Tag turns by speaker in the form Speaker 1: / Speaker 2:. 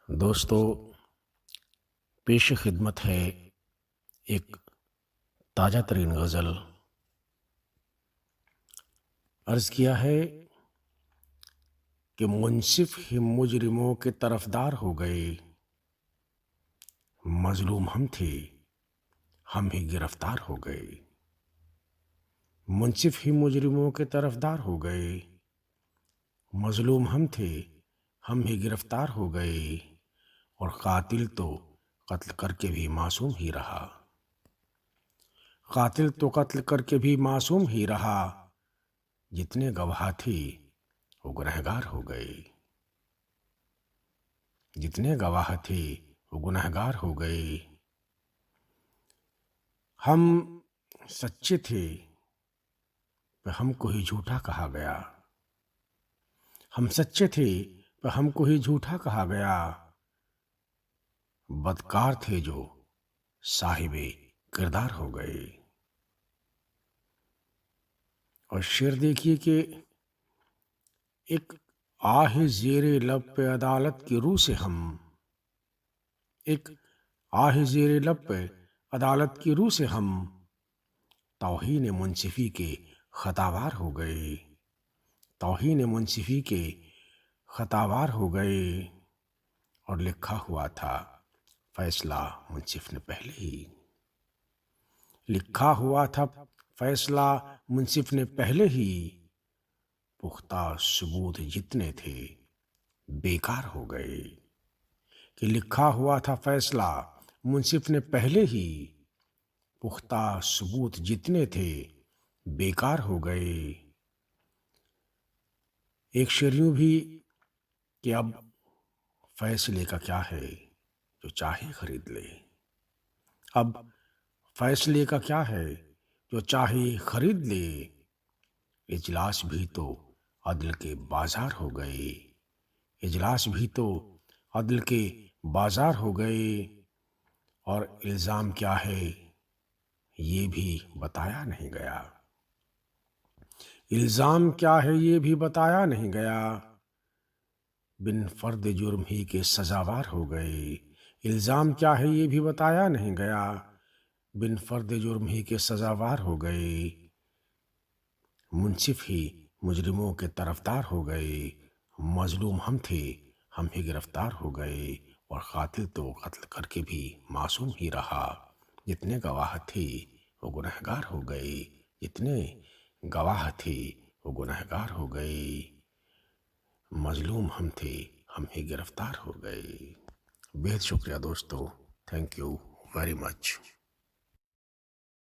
Speaker 1: دوستو، پیش خدمت ہے ایک تازہ ترین غزل۔ عرض کیا ہے کہ منصف ہی مجرموں کے طرفدار ہو گئے، مظلوم ہم تھے ہم ہی گرفتار ہو گئے۔ منصف ہی مجرموں کے طرفدار ہو گئے، مظلوم ہم تھے ہم ہی گرفتار ہو گئے، اور قاتل تو قتل کر کے بھی معصوم ہی رہا۔ قاتل تو قتل کر کے بھی معصوم ہی رہا، جتنے گواہ تھے وہ گنہگار ہو گئے۔ جتنے گواہ تھے وہ گنہگار ہو گئے۔ ہم سچے تھے پہ ہم کو ہی جھوٹا کہا گیا، ہم سچے تھے پہ ہم کو ہی جھوٹا کہا گیا، بدکار تھے جو صاحب کردار ہو گئے۔ اور شعر دیکھیے کہ ایک آہ زیر لب پہ عدالت کی روح سے ہم، ایک آہ زیر لب پہ عدالت کی روح سے ہم توہین منصفی کے خطاوار ہو گئے، توہین منصفی کے خطاوار ہو گئے۔ اور لکھا ہوا تھا فیصلہ منصف نے پہلے ہی، لکھا ہوا تھا فیصلہ منصف نے پہلے ہی، پختہ ثبوت جتنے تھے بیکار ہو گئے۔ کہ لکھا ہوا تھا فیصلہ منصف نے پہلے ہی، پختہ ثبوت جتنے تھے بیکار ہو گئے۔ ایک شعر یوں بھی کہ اب فیصلے کا کیا ہے جو چاہے خرید لے، اب فیصلے کا کیا ہے جو چاہے خرید لے، اجلاس بھی تو عدل کے بازار ہو گئے، اجلاس بھی تو عدل کے بازار ہو گئے، اور الزام کیا ہے یہ بھی بتایا نہیں گیا، الزام کیا ہے یہ بھی بتایا نہیں گیا، بن فرد جرم ہی کے سزاوار ہو گئے، الزام کیا ہے یہ بھی بتایا نہیں گیا، بن فرد جرم ہی کے سزاوار ہو گئے، منصف ہی مجرموں کے طرفدار ہو گئے، مظلوم ہم تھے ہم ہی گرفتار ہو گئے، اور قاتل تو قتل کر کے بھی معصوم ہی رہا، جتنے گواہ تھے وہ گنہگار ہو گئے، جتنے گواہ تھے وہ گنہگار ہو گئے، مظلوم ہم تھے ہم ہی گرفتار ہو گئے۔ بہت شکریہ دوستو، تھینک یو ویری مچ۔